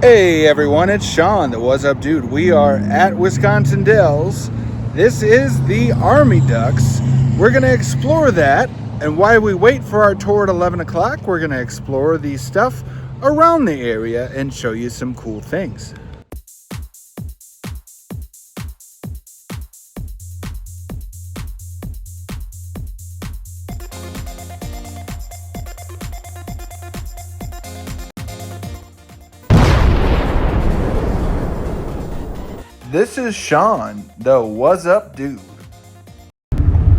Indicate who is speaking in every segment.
Speaker 1: Hey everyone, it's Sean, the What's Up Dude. We are at Wisconsin Dells. This is the Army Ducks. We're going to explore that, and while we wait for our tour at 11 o'clock, we're going to explore the stuff around the area and show you some cool things. This is Sean, the What's Up Dude.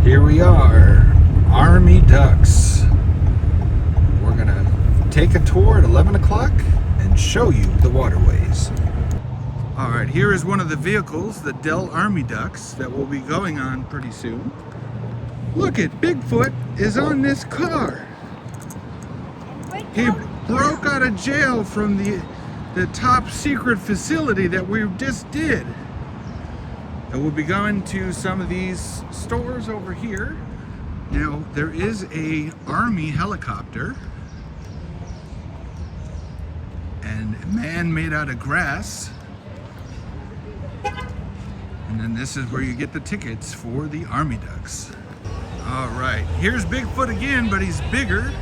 Speaker 1: Here we are, Army Ducks. We're gonna take a tour at 11 o'clock and show you the waterways. All right, here is one of the vehicles, the Dell Army Ducks, that we'll be going on pretty soon. Look at Bigfoot is on this car. He broke out of jail from the top secret facility that we just did. And we'll be going to some of these stores over here. Now, there is a Army helicopter and a man made out of grass. And then this is where you get the tickets for the Army Ducks. All right, here's Bigfoot again, but he's bigger.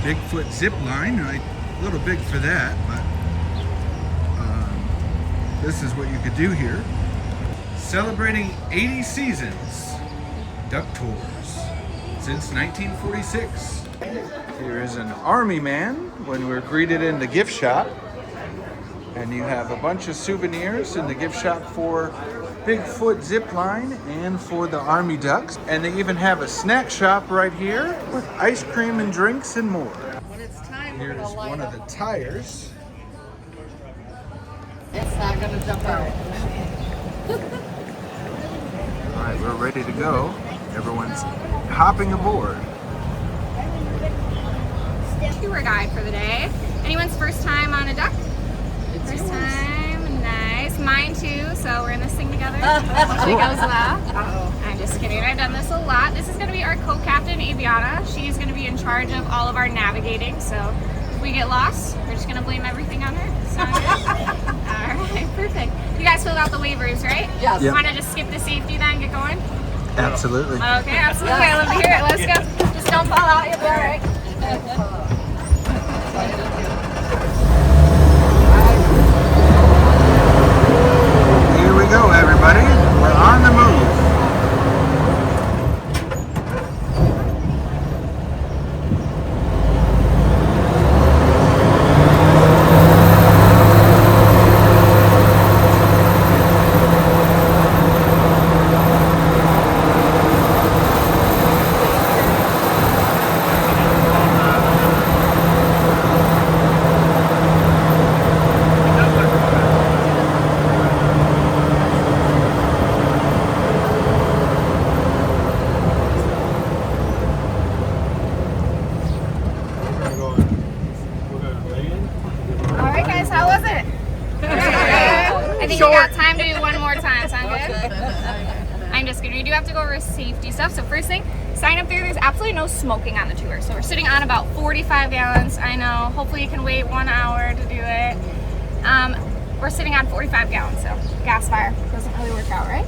Speaker 1: Bigfoot zip line, a little big for that, but this is what you could do here. Celebrating 80 seasons, duck tours since 1946. Here is an Army man when we're greeted in the gift shop. And you have a bunch of souvenirs in the gift shop for Bigfoot zipline and for the Army Ducks. And they even have a snack shop right here with ice cream and drinks and more.
Speaker 2: When it's time,
Speaker 1: Here's one of the tires.
Speaker 2: It's not going to jump out.
Speaker 1: All right, we're ready to go. Everyone's hopping aboard.
Speaker 3: Tour guide for the day. Anyone's first time on a duck? First time, nice. Mine too, so we're in this thing together. Hopefully it goes well. I'm just kidding, I've done this a lot. This is gonna be our co-captain, Aviana. She's gonna be in charge of all of our navigating, so if we get lost, we're just gonna blame everything on her. Sound good? All right, perfect. You guys filled out the waivers, right?
Speaker 2: Yes.
Speaker 1: Yep.
Speaker 3: Want to just skip the safety then, get going?
Speaker 1: Absolutely.
Speaker 3: Okay, absolutely. I love to hear it. Let's go. Just don't fall out. You'll be all right.
Speaker 1: Here we go, everybody. We're on the move.
Speaker 3: All right, guys. How was it? I think we got time to do one more time. Sound good? I'm just kidding. We do have to go over safety stuff. So first thing, sign up there. There's absolutely no smoking on the tour. So we're sitting on about 45 gallons. I know. Hopefully you can wait 1 hour to do it. We're sitting on 45 gallons, so gas fire doesn't really work out, right?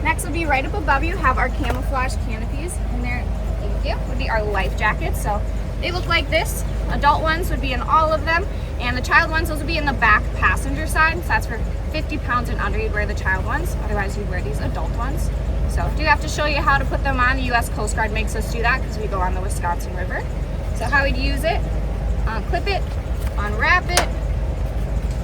Speaker 3: Next would be right up above you have our camouflage canopies. And there, thank you, would be our life jackets. So they look like this. Adult ones would be in all of them. And the child ones, those would be in the back passenger side. So that's for 50 pounds and under, you'd wear the child ones. Otherwise, you'd wear these adult ones. So I do have to show you how to put them on. The U.S. Coast Guard makes us do that because we go on the Wisconsin River. So how we'd use it, clip it, unwrap it,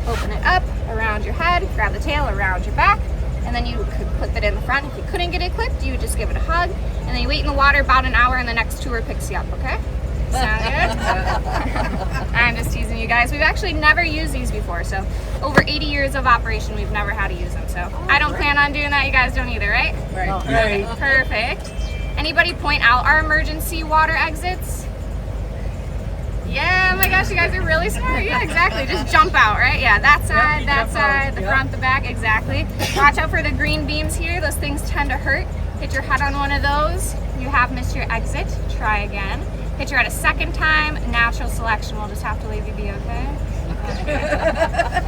Speaker 3: open it up around your head, grab the tail around your back, and then you could clip it in the front. If you couldn't get it clipped, you would just give it a hug, and then you wait in the water about an hour, and the next tour picks you up, okay? Sound good? I'm just teasing you guys. We've actually never used these before, so over 80 years of operation, we've never had to use them. So I don't plan on doing that. You guys don't either, right?
Speaker 2: Right.
Speaker 3: Okay, perfect. Anybody point out our emergency water exits? Yeah, oh my gosh, you guys are really smart. Yeah, exactly. Just jump out, right? Yeah, that side, the front, the back, exactly. Watch out for the green beams here. Those things tend to hurt. Hit your head on one of those. You have missed your exit. Try again. Hit your head a second time. Natural selection. We'll just have to leave you be, okay?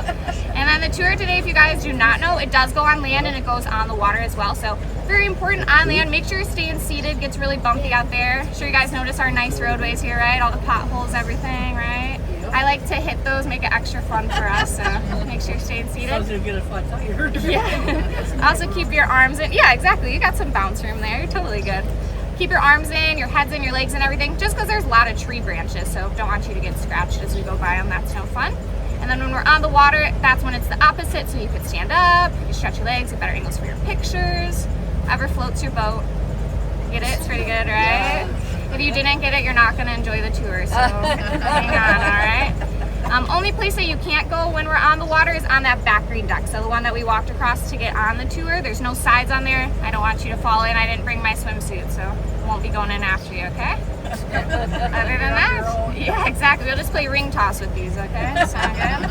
Speaker 3: And then the tour today, if you guys do not know, it does go on land and it goes on the water as well. So very important on land. Make sure you're staying seated. It gets really bumpy out there. Sure you guys notice our nice roadways here, right? All the potholes, everything, right? I like to hit those, make it extra fun for us. So make sure you're staying seated.
Speaker 2: Sounds like you get a flat tire.
Speaker 3: Yeah. Also keep your arms in. Yeah, exactly. You got some bounce room there. You're totally good. Keep your arms in, your heads in, your legs and everything, just because there's a lot of tree branches, so don't want you to get scratched as we go by them. That's no fun. And then when we're on the water, that's when it's the opposite, so you could stand up, you can stretch your legs, get better angles for your pictures. Whoever floats your boat. Get it? It's pretty good, right? If you didn't get it, you're not going to enjoy the tour, so hang on, all right? Only place that you can't go when we're on the water is on that back green deck. So the one that we walked across to get on the tour. There's no sides on there. I don't want you to fall in. I didn't bring my swimsuit, so I won't be going in after you, okay? Other than that, yeah, exactly. We'll just play ring toss with these, okay? Sound good?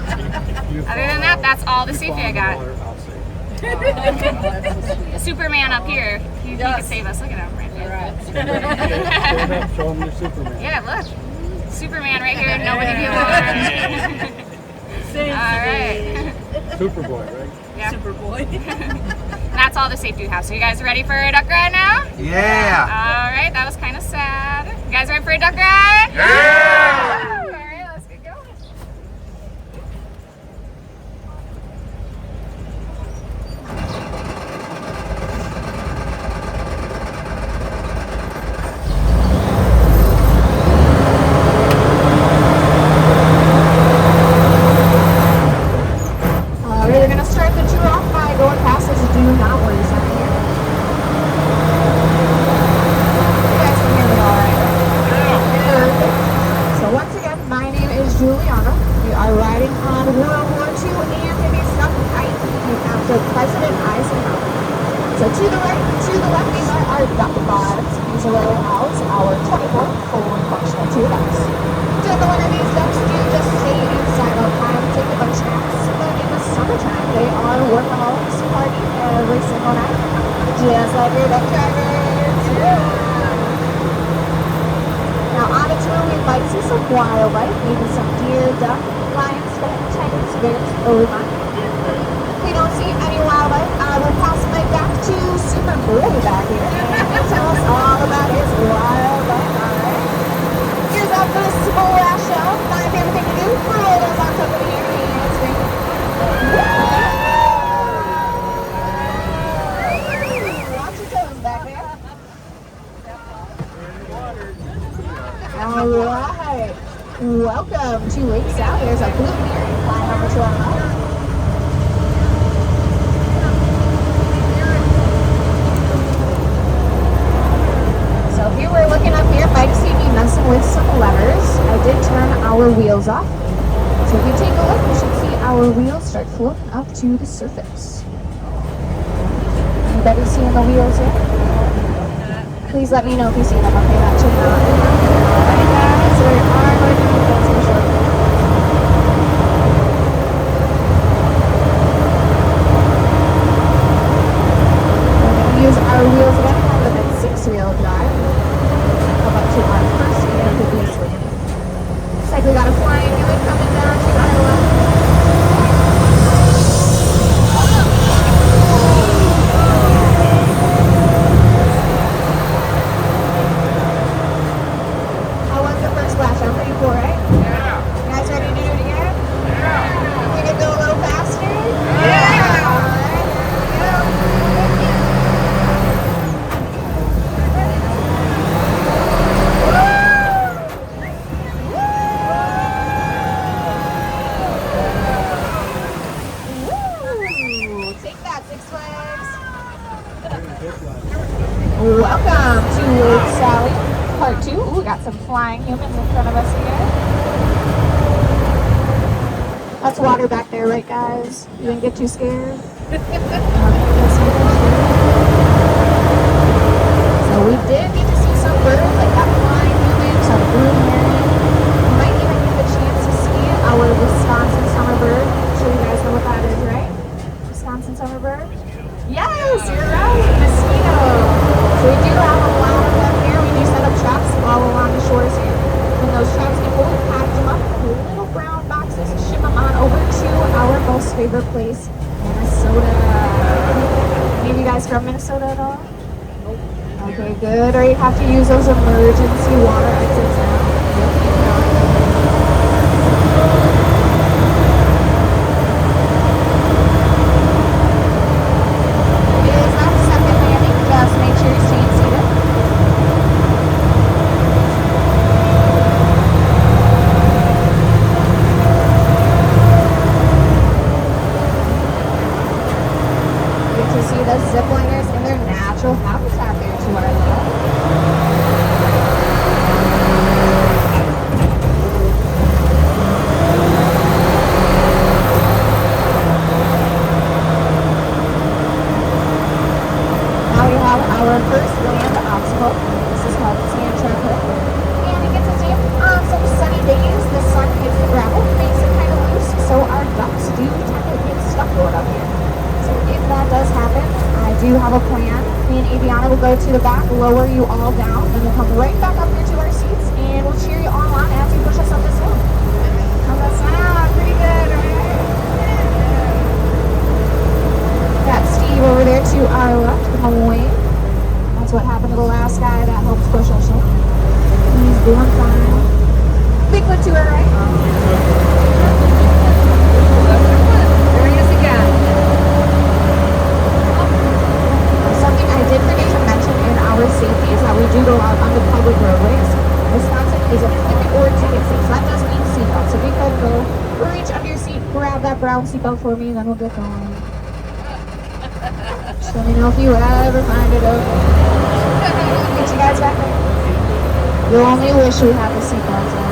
Speaker 3: Other than that, that's all the safety I got. Superman up here. He could save us. Look at him right there.
Speaker 4: Show him your Superman.
Speaker 3: Yeah, look. Superman right here, nobody be alarmed. All right.
Speaker 4: Superboy, right?
Speaker 3: Yeah.
Speaker 2: Superboy.
Speaker 3: That's all the safety we have. So you guys ready for a duck ride now?
Speaker 1: Yeah.
Speaker 3: All right, that was kind of sad. You guys ready for a duck ride?
Speaker 1: Yeah.
Speaker 3: All right, let's get going.
Speaker 5: We're going to start the tour off by going past this do not worry sign here. You guys can hear me all right? Yeah. So once again, my name is Juliana. We are riding on World War II amphibious duck kite named after President Eisenhower. So to the right, to the left, these are our duck pods. These will house our 24 fully functional tour ducks. To the one of these ducks do just stay inside all time, take a bunch of naps. But in the summertime, they are workaholics, party every single night, just like your duck drivers. Now on a tour, we might see some wildlife, maybe some deer, duck, lions, tigers, bears, or remind. If we don't see any wildlife, we'll pass the mic back to Super Boy back here, and he'll tell us all about his wildlife. All right. Here's up for the Super Last Show. Not a damn thing to do. For all those on top of the air and scream. Watch your toes back there. All right. Welcome to Lake Sally. There's a blue deer flying over to our left. So if you were looking up here, might see me messing with some levers. I did turn our wheels off. So if you take a look, you should see our wheels start floating up to the surface. Anybody seeing the wheels here? Please let me know if you see them. Okay, that should not. Alright guys, we are going to keep those in short. We're going to use our wheels again, kind of a 6-wheel drive. Come up to our first amphibious wing. Looks like we got a flying unit coming down to our left. How was the first splash? I'm pretty cool, right?
Speaker 1: Yeah.
Speaker 5: You guys ready to do it again?
Speaker 1: Yeah.
Speaker 5: We can go a little faster? Yeah! Alright, here we go. Woo! Take that, Six Flags. Welcome to Lake Sally, part 2. Ooh, we got some flying humans in front of us here. That's water back there, right, guys? You didn't get too scared? So we did get to see some birds, like that flying human, some blue heron. You might even get the chance to see our Wisconsin summer bird. I'm sure you guys know what that is, right? Wisconsin summer bird? Yes, you're right, mosquito. So we do have a lot of them here. We do set up traps all along the shores here. When those traps get full, we package them up in little brown boxes, ship them on over to our most favorite place, Minnesota. Any of you guys from Minnesota at all? Okay, good. Or you have to use those emergency water exits now. Is that second landing? Just make sure you're staying seated. You get to see the zipliners in their natural habitat there to our left. Now we have our first land obstacle. This is called sand trap hook. And it gets us in on some sunny days. The sun hits the gravel, makes it kind of loose, so our ducks do tend to get stuck going up here. So if that does happen, I do have a plan. Me and Aviana will go to the back, lower you all down, then we'll come right back up here to our seats, and we'll cheer you all on as you push us up this hill. How's that sound? Pretty good, right? Got Steve over there to our left. Come away. That's what happened to the last guy that helped push us in. He's doing fine. Bigfoot to our right.
Speaker 2: There he is again.
Speaker 5: Something I did forget to mention in our safety is that we do go out on the public roadways. Wisconsin is a pick or ticket seat, so that does mean seatbelts. So if you could go reach under your seat, grab that brown seatbelt for me, then we'll get going. Just let me know if you ever find it okay. Get you guys back there. You only wish we had the seatbelts on.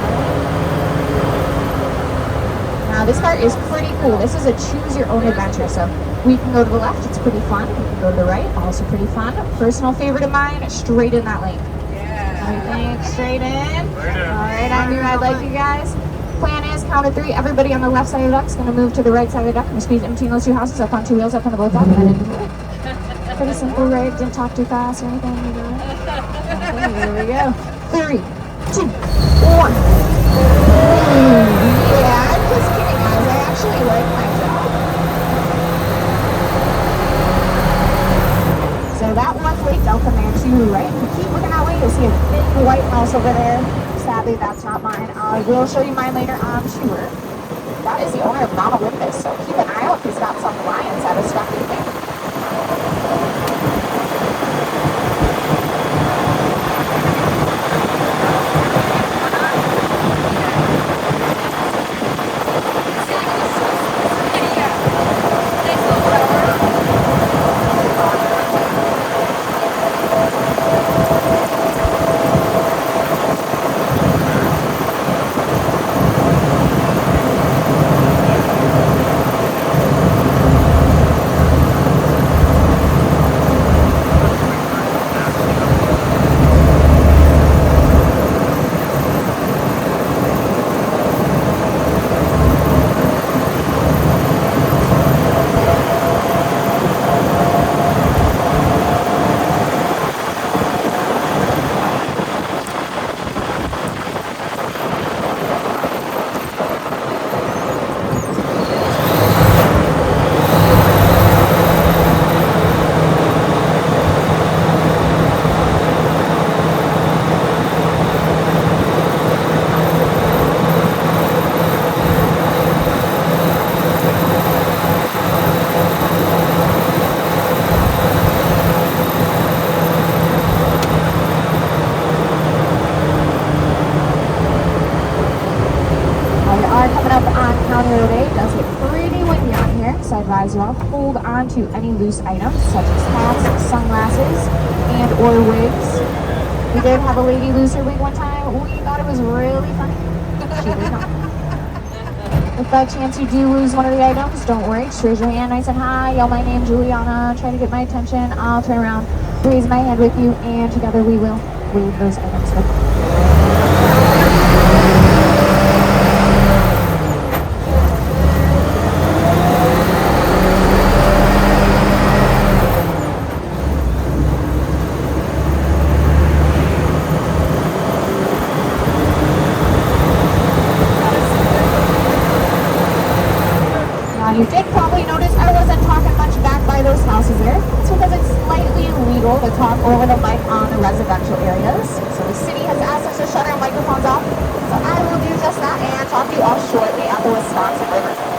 Speaker 5: Now this part is pretty cool. This is a choose your own adventure. So we can go to the left, it's pretty fun. We can go to the right, also pretty fun. Personal favorite of mine, straight in that lane. I think straight in. Alright, I knew I'd like you guys. Plan is count of 3. Everybody on the left side of the duck is going to move to the right side of the duck and squeeze in between those two houses up on 2 wheels up on the boat dock and then into the lake. Pretty simple, right? Didn't talk too fast or anything. You know? Okay, here we go. 3, 2, 1. Yeah, I'm just kidding, guys. I actually like my job. So that one's Lake Delta Man to the right. If you keep looking that way, you'll see a big white house over there. Sadly, that's not mine. I will show you mine later on tour. That is the owner of Mama Olympus, so keep an eye out if he's got some lions that are stuck in there. You all hold on to any loose items such as hats, sunglasses, and or wigs. We did have a lady lose her wig one time. We thought it was really funny. She did not. If by chance you do lose one of the items, don't worry. Just raise your hand nice and high, yell my name, Juliana, try to get my attention. I'll turn around, raise my hand with you, and together we will wave those items. You did probably notice I wasn't talking much back by those houses there. It's because it's slightly illegal to talk over the mic on the residential areas. So the city has asked us to shut our microphones off. So I will do just that and talk to you all shortly at the Wisconsin River.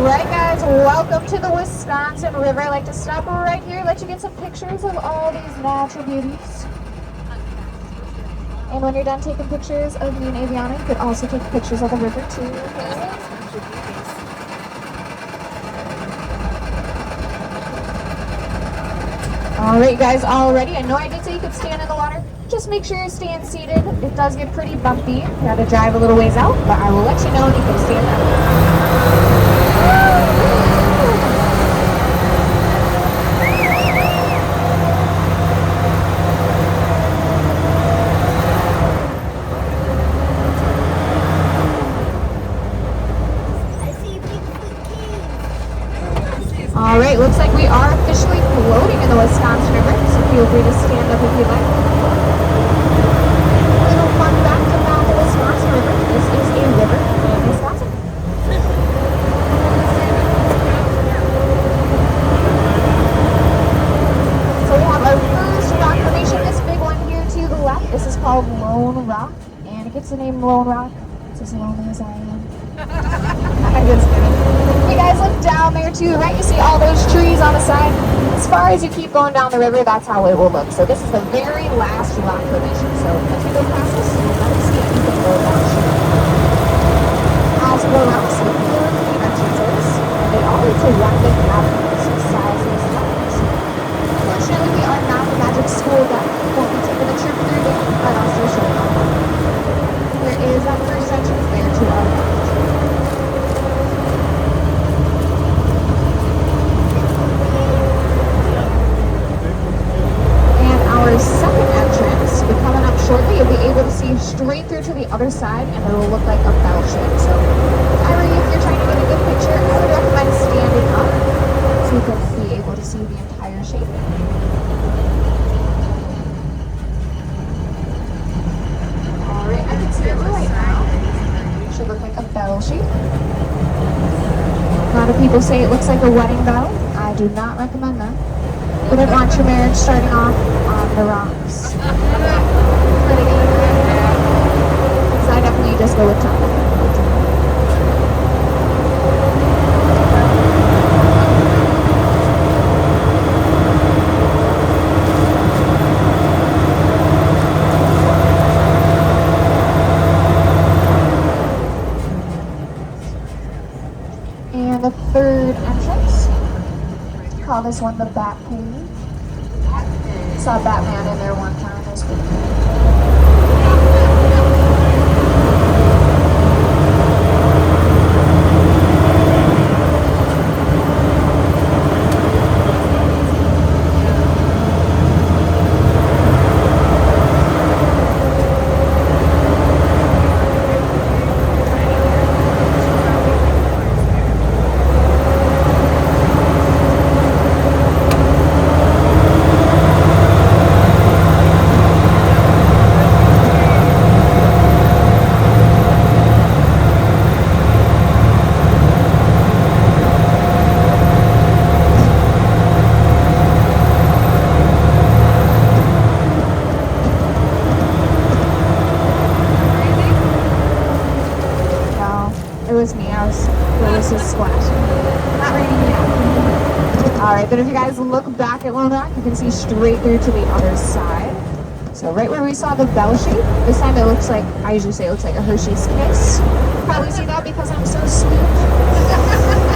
Speaker 5: Alright guys, welcome to the Wisconsin River. I like to stop right here, let you get some pictures of all these natural beauties. And when you're done taking pictures of me and Aviana, you could also take pictures of the river too. Okay? Alright guys, already, I know I did say you could stand in the water. Just make sure you're staying seated. It does get pretty bumpy. You gotta drive a little ways out, but I will let you know when you can stand up. Alright, looks like we are officially floating in the Wisconsin River, so feel free to stand up if you'd like. A little fun fact about the Wisconsin River. This is a river in Wisconsin. So we have our first rock formation, this big one here to the left. This is called Lone Rock, and it gets the name Lone Rock. It's as lonely as I am. I'm just kidding. You guys look down there to the right, you see all those trees on the side. As far as you keep going down the river, that's how it will look. So this is the very last rock formation. So as we go past this, you'll never see anything go down. As we go around, so the three entrances, and they all lead to one big avenue, so size is size. Fortunately, we are not the magic school that won't be taking the trip through there, but I'll still show you. There is that first entrance there to our left. Our second entrance, we're coming up shortly, you'll be able to see straight through to the other side, and it will look like a bell shape. So, if you're trying to get a good picture, I would recommend standing up so you can be able to see the entire shape. Alright, I can see it right now. It should look like a bell shape. A lot of people say it looks like a wedding bell. I do not recommend that. Wouldn't want your marriage starting off on the rocks. So I definitely just go with time. And the third entrance. Call this one the Bat Cave. Saw Batman in there one time. It was pretty cool. Alright, but if you guys look back at Lone Rock, you can see straight through to the other side. So right where we saw the bell shape, this time it looks like, I usually say it looks like a Hershey's Kiss. Probably see that because I'm so sweet.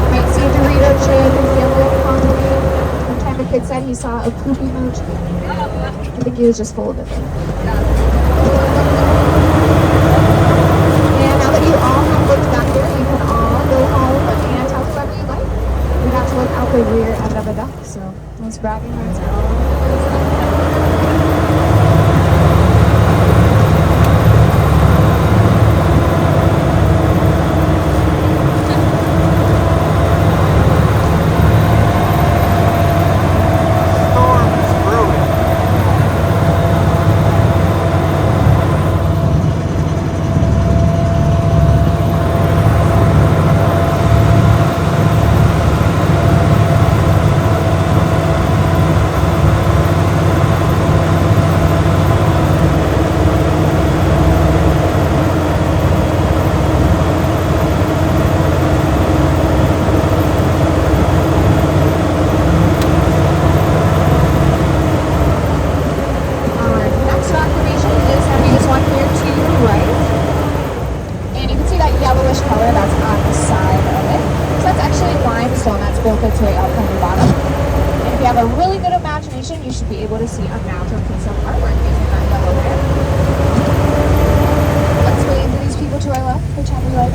Speaker 5: Might see a Dorito chip and feel a little hungry. One time a kid said he saw a poop emoji. I think he was just full of it. And now that you all have looked back there, you can all go home and tell whoever you like. We got to look out the rear end of a duck, so nice bragging rights. its way up from the bottom. And if you have a really good imagination, you should be able to see a natural piece of artwork using that yellow there. Let's wave to these people to our left, which have we like.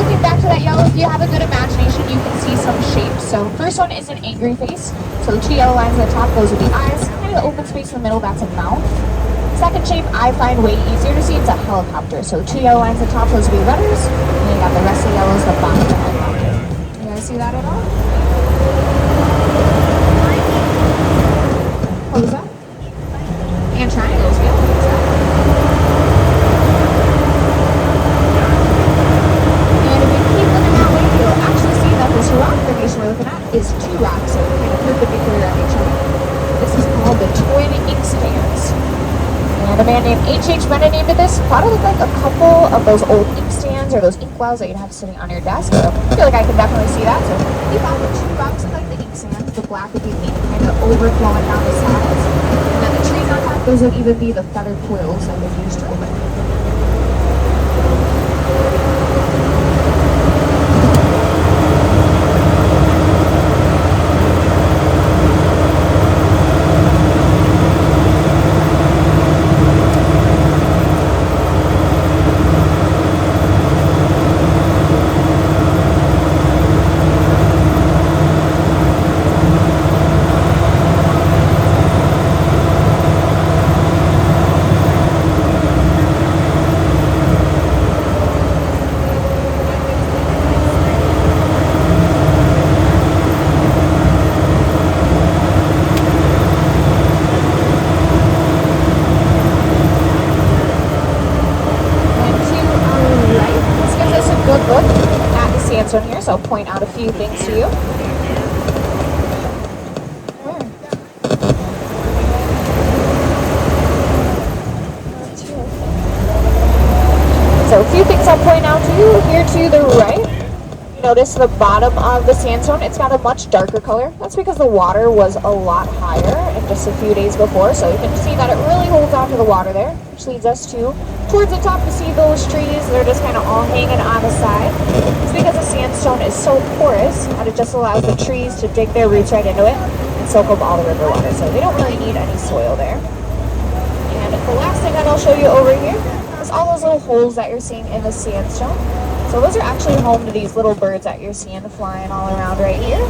Speaker 5: Looking back to that yellow, if you have a good imagination, you can see some shapes. So first one is an angry face. So the two yellow lines at the top, those are the eyes. Kind of the open space in the middle, that's a mouth. Second shape I find way easier to see, it's a helicopter. So two yellow lines at the top, those would be rudders. And then you got the rest of the yellows, the bottom of the helicopter. You guys see that at all? What was that? And triangles, yeah. And if you keep looking that way, you'll actually see that this rock formation we're looking at is two rocks that are kind of perpendicular on each other. This is called the twin inkstands. And a man named H.H. Brennan named it this. Thought it looked like a couple of those old inkstands or those inkwells that you'd have sitting on your desk. So I feel like I can definitely see that. So you found the two rocks look like the inkstands. The black would be the ink kind of overflowing down the sides. And then the trees on top, those would even be the feathered quills that they've used to open. Sandstone here, so I'll point out a few things to you. So a few things I'll point out to you here to the right. Notice the bottom of the sandstone, it's got a much darker color. That's because the water was a lot higher in just a few days before, so you can see that it really holds on to the water there, which leads us to towards the top to see those trees. They're just kind of all hanging on the side. It's because the sandstone is so porous that it just allows the trees to dig their roots right into it and soak up all the river water, so they don't really need any soil there. And the last thing that I'll show you over here is all those little holes that you're seeing in the sandstone. So those are actually home to these little birds that you're seeing flying all around right here.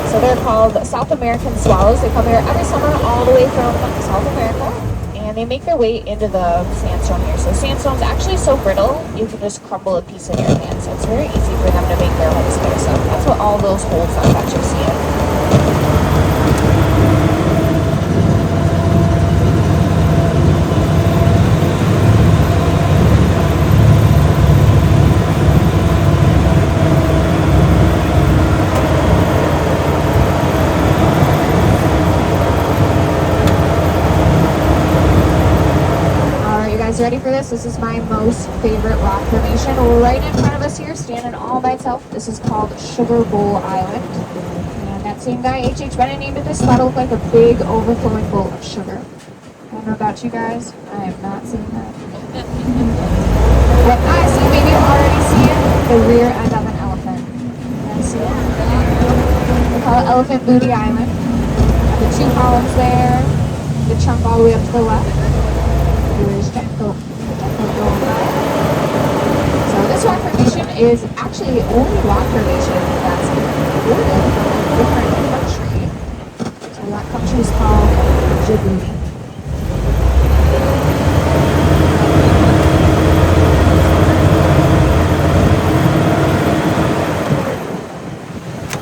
Speaker 5: So they're called South American swallows. They come here every summer all the way from South America, and they make their way into the sandstone here. So sandstone's actually so brittle, you can just crumble a piece in your hand. So it's very easy for them to make their homes there. So that's what all those holes are that you're seeing. Ready for this? This is my most favorite rock formation right in front of us here, standing all by itself. This is called Sugar Bowl Island. And that same guy, H.H. Brennan, named it this. Thought it looked like a big overflowing bowl of sugar. I don't know about you guys. I have not seen that. What I see, maybe you already see it, the rear end of an elephant. You guys see it? We call it Elephant Booty Island. The two columns there, the chunk all the way up to the left. So this rock formation is actually the only rock formation that's imported from a different country. So that country is called Djibouti.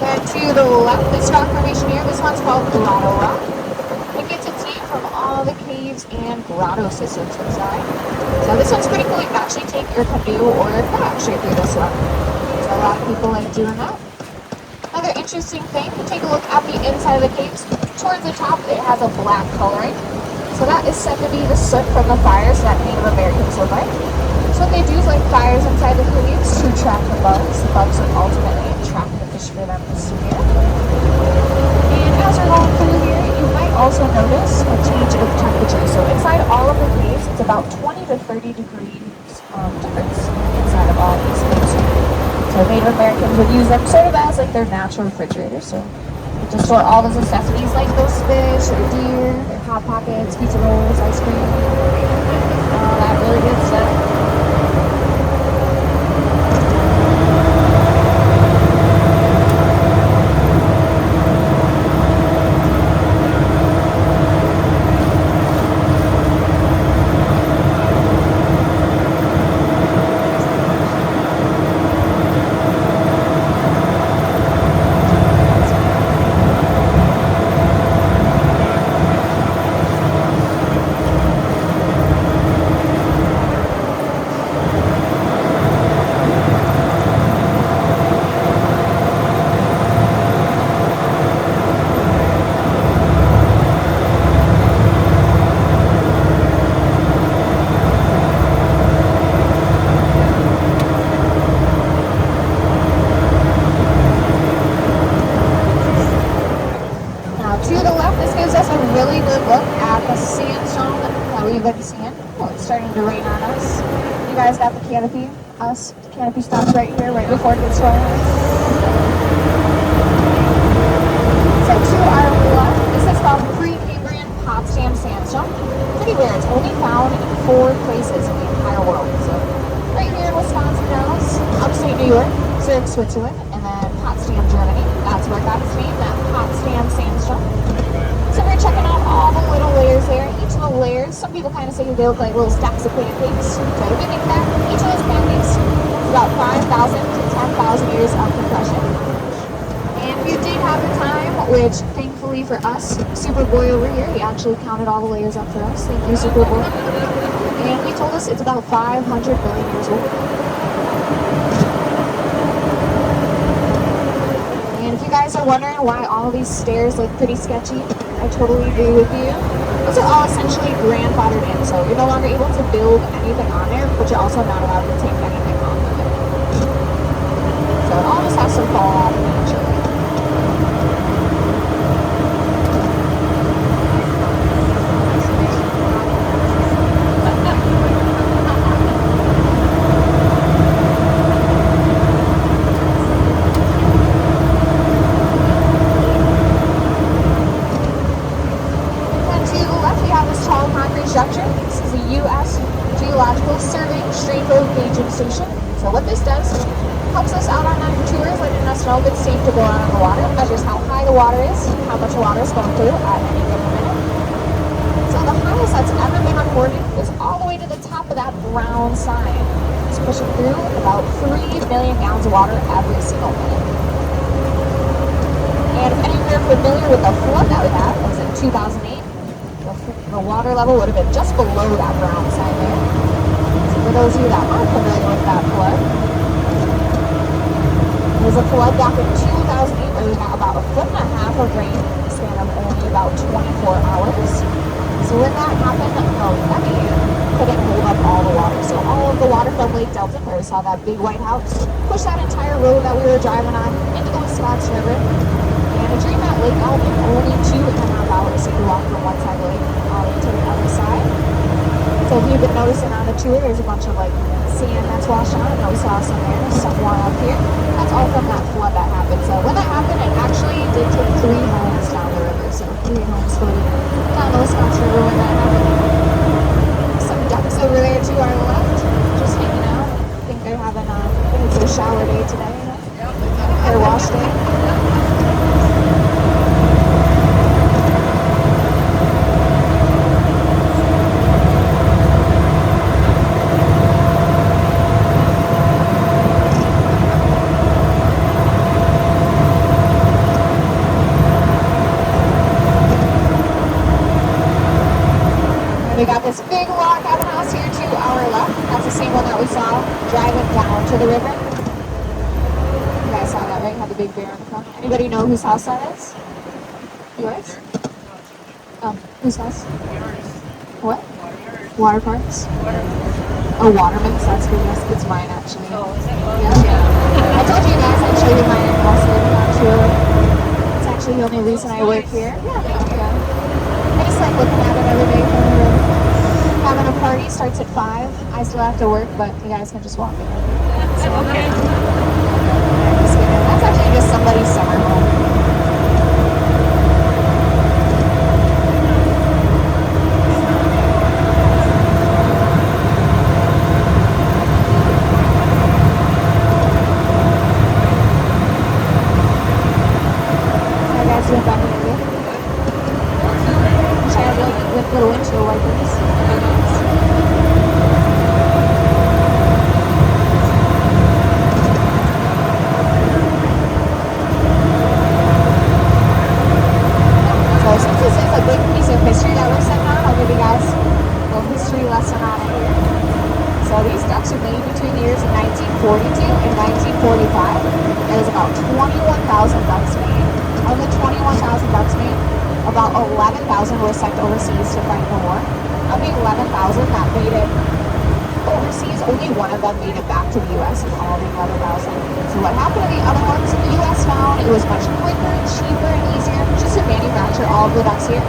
Speaker 5: Then to the left, this rock formation here, this one's called Grotto Rock. It gets its name from all the caves and grotto systems inside. So this one's pretty cool. You can actually take your canoe or your kayak straight through this one. So a lot of people like doing that. Another interesting thing, take a look at the inside of the caves. Towards the top, it has a black coloring. So that is said to be the soot from the fires that Native Americans would like. So what they do is light fires inside the caves to trap the bugs. The bugs would ultimately attract the fish for them to swim here. And as we're going through here, you might also notice a change of temperature. So inside all of the caves, it's about 20 to 30 degrees difference inside of all So Native Americans would use them sort of as like their natural refrigerators. So to store all those necessities like those fish, their deer, their hot pockets, pizza rolls, ice cream, all that really good stuff. Really good look at the sandstone that we've been seeing. Oh, it's starting to rain on us. You guys got the canopy. The canopy stops right here, right before it gets rolling. So to our left, this is called Precambrian Potsdam sandstone. Pretty rare. It's only found in 4 places in the entire world. So right here in Wisconsin, Dallas, upstate New York, Zurich, Switzerland, and then Potsdam, Germany. That's where it got its name, that Potsdam sandstone. So we're checking out all the little layers there. Each of the layers, some people kind of say they look like little stacks of pancakes. So we think that each of those pancakes is about 5,000 to 10,000 years of compression. And if you did have the time, which thankfully for us, Superboy over here, he actually counted all the layers up for us. Thank you, Superboy. And he told us it's about 500 million years old. And if you guys are wondering why all these stairs look pretty sketchy, I totally agree with you. Those are all essentially grandfathered in, so you're no longer able to build anything on there, but you're also not allowed to take anything off of it. So it all just has to fall off naturally. Structure. This is a U.S. Geological Survey Strathfield Gauging Station. So what this does, helps us out on our tours, letting us know if it's safe to go out on the water. It measures how high the water is, how much water is going through at any given minute. So the highest that's ever been recorded is all the way to the top of that brown sign. It's pushing through about 3 million gallons of water every single minute. And if any of you are familiar with the flood that we had, it was in 2008. The water level would have been just below that brown sign there. So for those of you that aren't familiar with that flood, it was a flood back in 2008 where we got about 1.5 feet of rain in the span of only about 24 hours. So when that happened, the levee couldn't hold up all the water. So all of the water from Lake Delton, where we saw that big white house, pushed that entire road that we were driving on into the Wisconsin River. And to dream that lake out in only 2.5 hours, so you walk from one side of the lake all the way to the other side. So if you've been noticing on the tour, there's a bunch of like sand that's washed on. I know we saw some there, some more up here. That's all from that flood that happened. So when that happened, it actually did take 3 homes down the river. So 3 homes floated down the Wisconsin River when that happened. Some ducks over there to our left, just hanging out. I think they're having I think it's a shower day today, you know? Hair wash day. We got this big log cabin house here to our left. That's the same one that we saw driving down to the river. You guys saw that, right? Had the big bear in the front. Anybody know whose house that is? Yours? Whose house? What? Water parks? Oh, water mix. That's good. Yes, it's mine actually. Oh, is it? Yeah. I told you guys I'd show you mine in Boston on tour. It's actually the only reason I work here. Yeah. I just like looking at it every day from the road. Having a party starts at 5. I still have to work, but you guys can just walk in. So, okay. That's actually just somebody's summer home. How you guys doing back in India? Trying to build with little windshield wipers. So since this is a big piece of history that we're sitting on, I'll give you guys a little history lesson on it here. So these ducks are made between the years of 1942 and 1945. There was about 21,000 ducks made. Of the 21,000 ducks made, about 11,000 were sent overseas to fight in the war. Of the 11,000 that made it overseas, only one of them made it back to the U.S. and all the other 1,000. So what happened to the other ones? The U.S. found it was much quicker, cheaper, and easier just to manufacture all of the ducks here.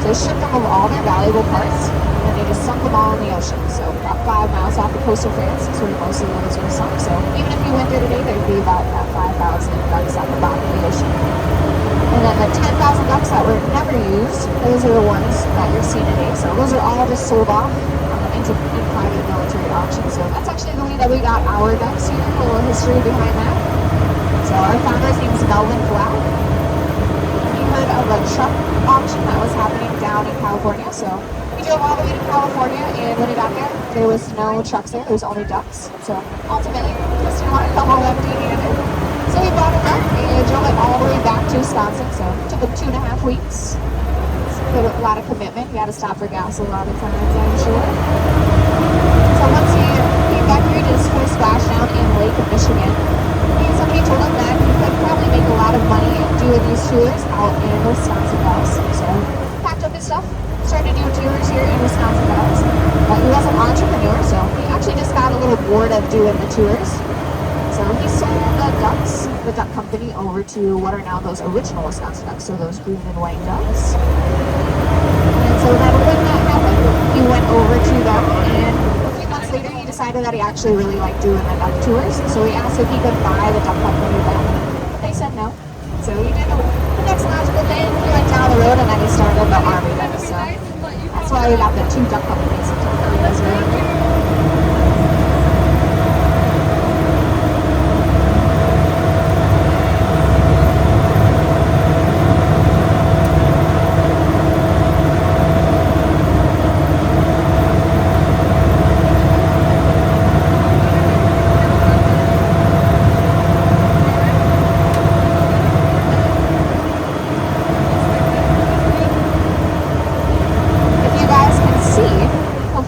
Speaker 5: So they shipped them of all their valuable parts, and they just sunk them all in the ocean. So about 5 miles off the coast of France is where most of those were sunk. So even if you went there today, there'd be about that 5,000 ducks at the bottom of the ocean. And then the 10,000 ducks that were never used, those are the ones that you're seeing today. So those are all just sold off in private military auctions. So that's actually the way that we got our ducks here. A little history behind that. So our founder's name is Melvin Flack. He heard of a truck auction that was happening down in California. So he drove all the way to California, and when he got there was no trucks there. There was only ducks. So ultimately, he just didn't want to come home empty-handed. So he bought a duck and drove it all the way back to Wisconsin. So it took him 2.5 weeks. A lot of commitment. He had to stop for gas a lot of times, I'm sure. So once he came back here, he did his first splashdown in Lake Michigan. And somebody told him that he could probably make a lot of money doing these tours out in Wisconsin Dells. So he packed up his stuff, started doing tours here in Wisconsin Dells. But he was an entrepreneur, so he actually just got a little bored of doing the tours. So he sold the ducks, the duck company, over to what are now those original Wisconsin ducks, so those green and white ducks. And so that when that happened, he went over to them, and a few months later he decided that he actually really liked doing the duck tours. So he asked if he could buy the duck company back. They said no. So he did the next logical thing. He went down the road and then he started the Army Ducks. So that's why we got the 2 duck companies in Missouri.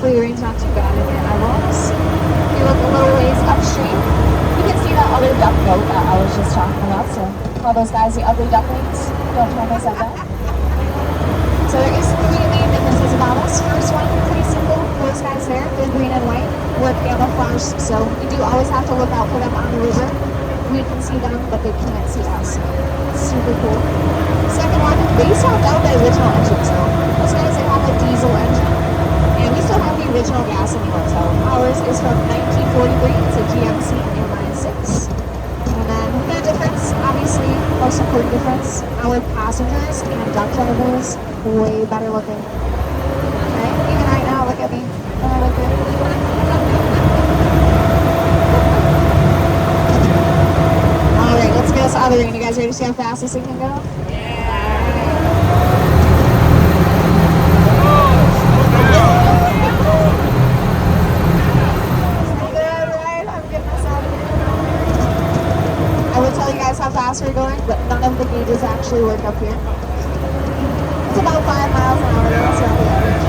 Speaker 5: The rain's not too bad in here. I was. If you look a little ways upstream, you can see that other duck boat that I was just talking about. So all those guys, the ugly ducklings, don't tell me I said that. So there is 3 main differences about us. First one, pretty simple. Those guys there, they're green and white. We're camouflaged, so you do always have to look out for them on the river. We can see them, but they can't see us. It's super cool. Second one, they swapped out the original engine. So those guys, they have a diesel engine. And we still have the original gasoline one, so ours is from 1943. It's a GMC inline 6. And then the difference, obviously, most important difference, our passengers and duck drivers, way better looking. Okay? Even right now, look at me. Don't I look good? Alright, let's get us out of the rain. You guys ready to see how fast this thing can go? How fast we're going, but none of the gauges actually work up here. It's about 5 miles an hour, that's around the average.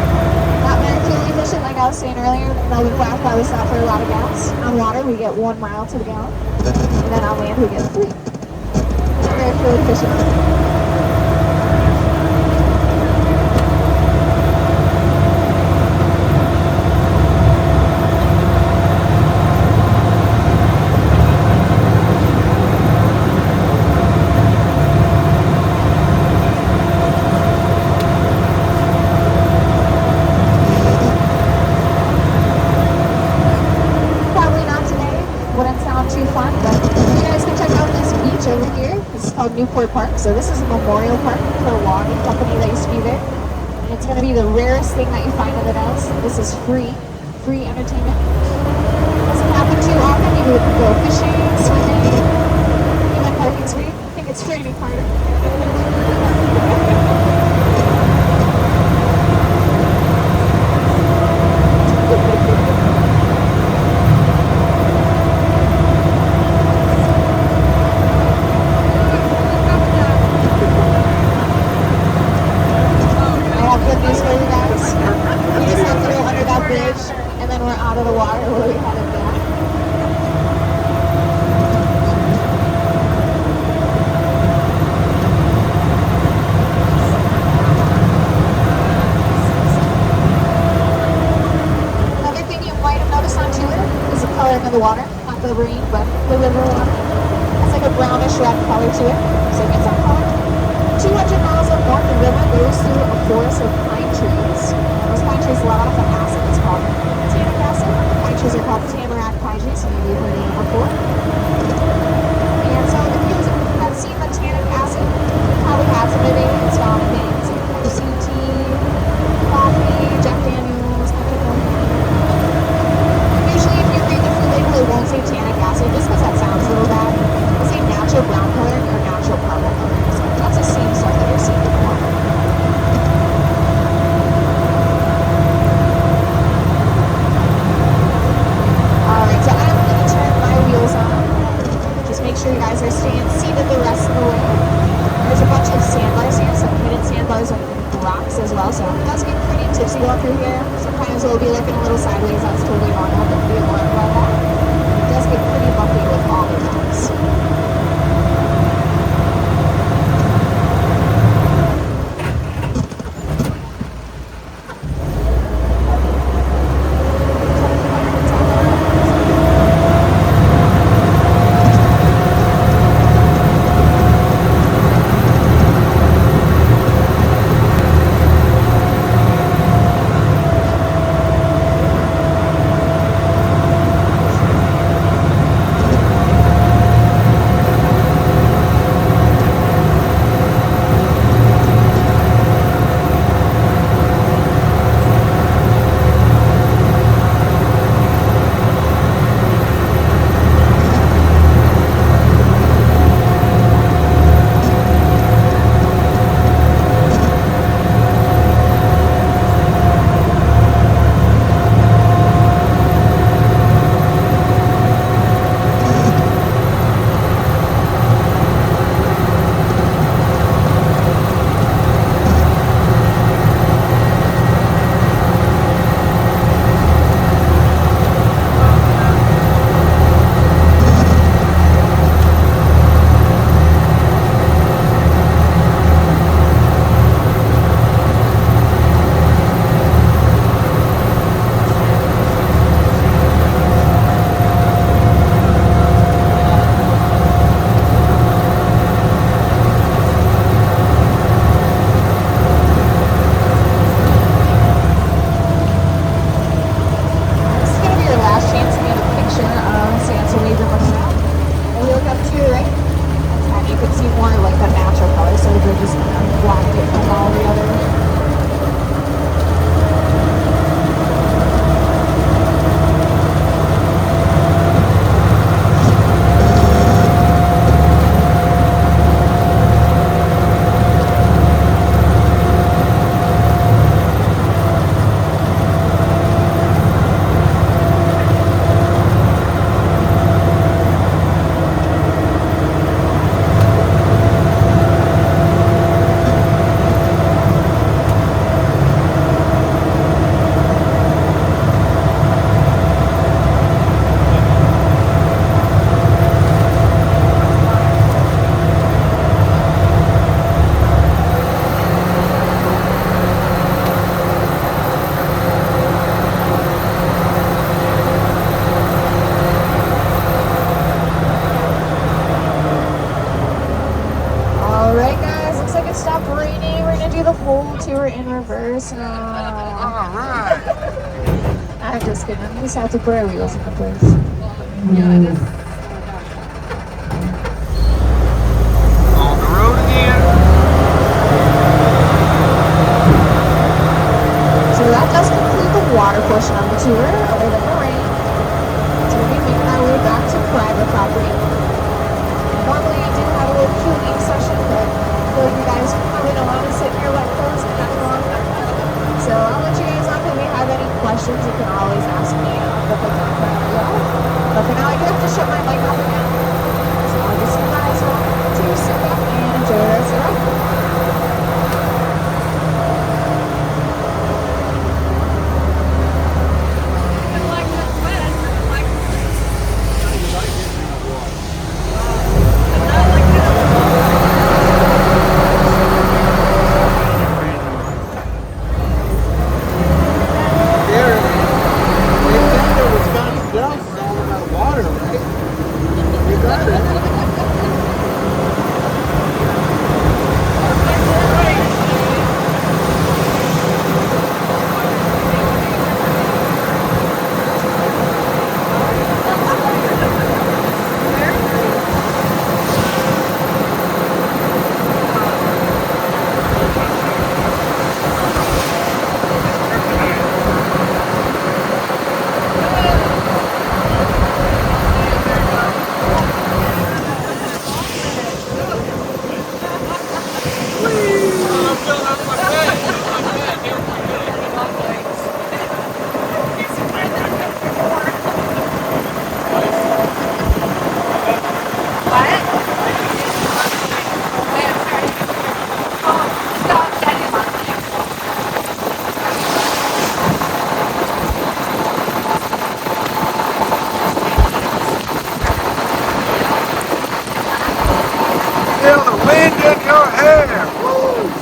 Speaker 5: Not very fuel efficient, like I was saying earlier. Melvin Flack probably stop for a lot of gas. On water, we get 1 mile to the gallon, and then on land, we get 3. Not very fuel efficient. Too fun, but you guys can check out this beach beach over here. This is called Newport Park. So this is a memorial park for a logging company that used to be there. And it's going to be the rarest thing that you find of it else. This is free entertainment. Doesn't happen too often. You can go fishing, swimming, even parking's free. I think it's free to park. Good news for you guys. We just have to go under that bridge and then we're out of the water where we had it down. Another thing you might have noticed on tour is the coloring of the water. Not the rain, but the river water. It's like a brownish red color to it. So it gets that color. 200 miles up north, the river goes through a forest of pine trees. Those pine trees let off an acid that's called tannic acid. The pine trees are called tamarack pine trees, so maybe you've heard of them before. And so if you have seen the tannic acid, you probably have some of it. It's found in things like protein tea, coffee, Jack Daniels, usually if you read the food label, it won't say tannic acid, just because that sounds a little bad. It'll say natural brown coloring or natural purple coloring. So that's the same stuff that you're seeing before. Alright, so I'm going to turn my wheels on. Just make sure you guys are staying seated the rest of the way. There's a bunch of sandbars here, some hidden sandbars and rocks as well, so it does get pretty tipsy going through here. Sometimes we'll be looking a little sideways, that's totally normal, but we learn about that. It does get pretty bumpy with all the rocks.
Speaker 1: Alright.
Speaker 5: I'm just kidding. We just have to put our wheels in the place. to shut my mic off again. So I'll just advise you to sit back and enjoy the rest of the ride.
Speaker 1: Feel the wind in your hair. Woo!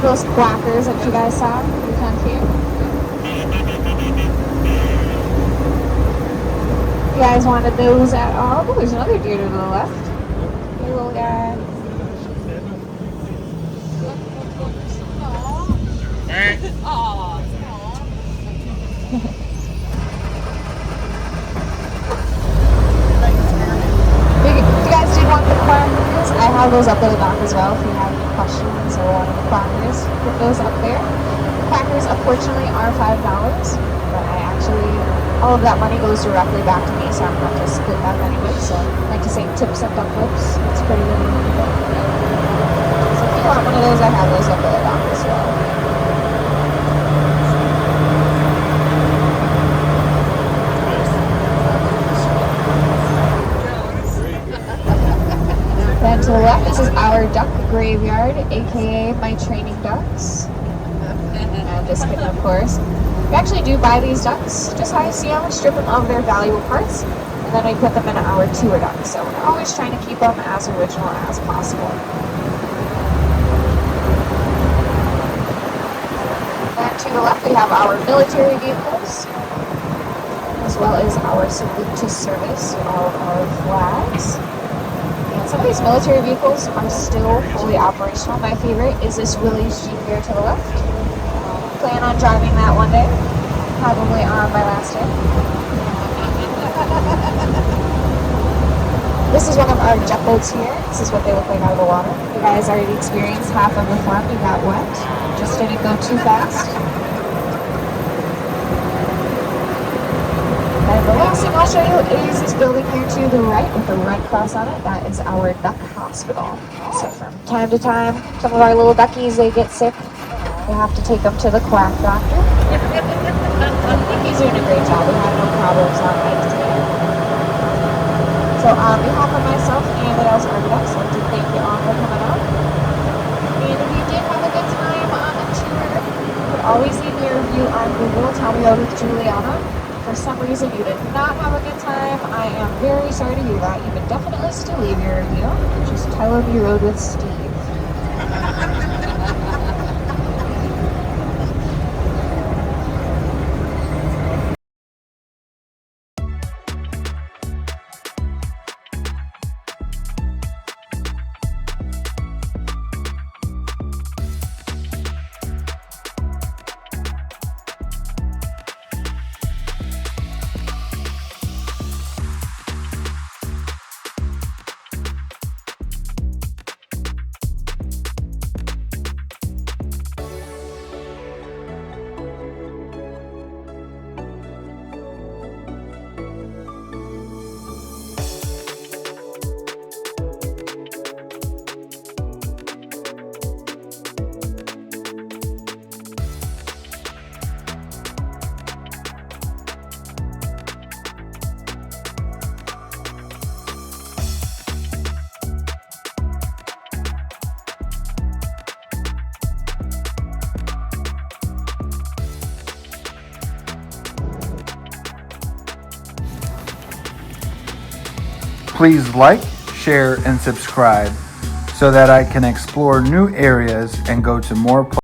Speaker 5: Those quackers that you guys saw in the country. You guys want to nose at all? Oh, there's another deer to the left. Hey, little guy. If you guys did want the quackers, I have those up in the doctor's as well if you have any questions or want any quackers. Put those up there. Quackers, unfortunately, are $5, but all of that money goes directly back to me, so I'm not just split that money with. So I like to say tips and duck lips. It's pretty good. So if you want one of those, I have those up at the dock as well. Then to the left, this is our duck graveyard, aka my training ducks. I'm just kidding, of course. We actually do buy these ducks, just how you see them, strip them of their valuable parts, and then we put them in our tour ducks. So we're always trying to keep them as original as possible. Then to the left, we have our military vehicles, as well as our salute to service, all of our flags. And some of these military vehicles are still fully operational. My favorite is this Willys Jeep here to the left. Plan on driving that one day, probably on my last day. This is one of our jet boats here. This is what they look like out of the water. You guys already experienced half of the fun. We got wet. Just didn't go too fast. And the last thing I'll show you is this building here to the right with the red cross on it. That is our duck hospital. So from time to time, some of our little duckies, they get sick. We have to take them to the quack doctor. I think he's doing a great job. We had no problems on night today. So on behalf of myself and the Dallas Army Ducks, I'd like to thank you all for coming out. And if you did have a good time on the tour, you could always leave me a review on Google. Tell me out with Juliana. For some reason you did not have a good time, I am very sorry to hear that. You can definitely still leave your review. Just tell them you rode with Steve.
Speaker 1: Please like, share, and subscribe so that I can explore new areas and go to more places.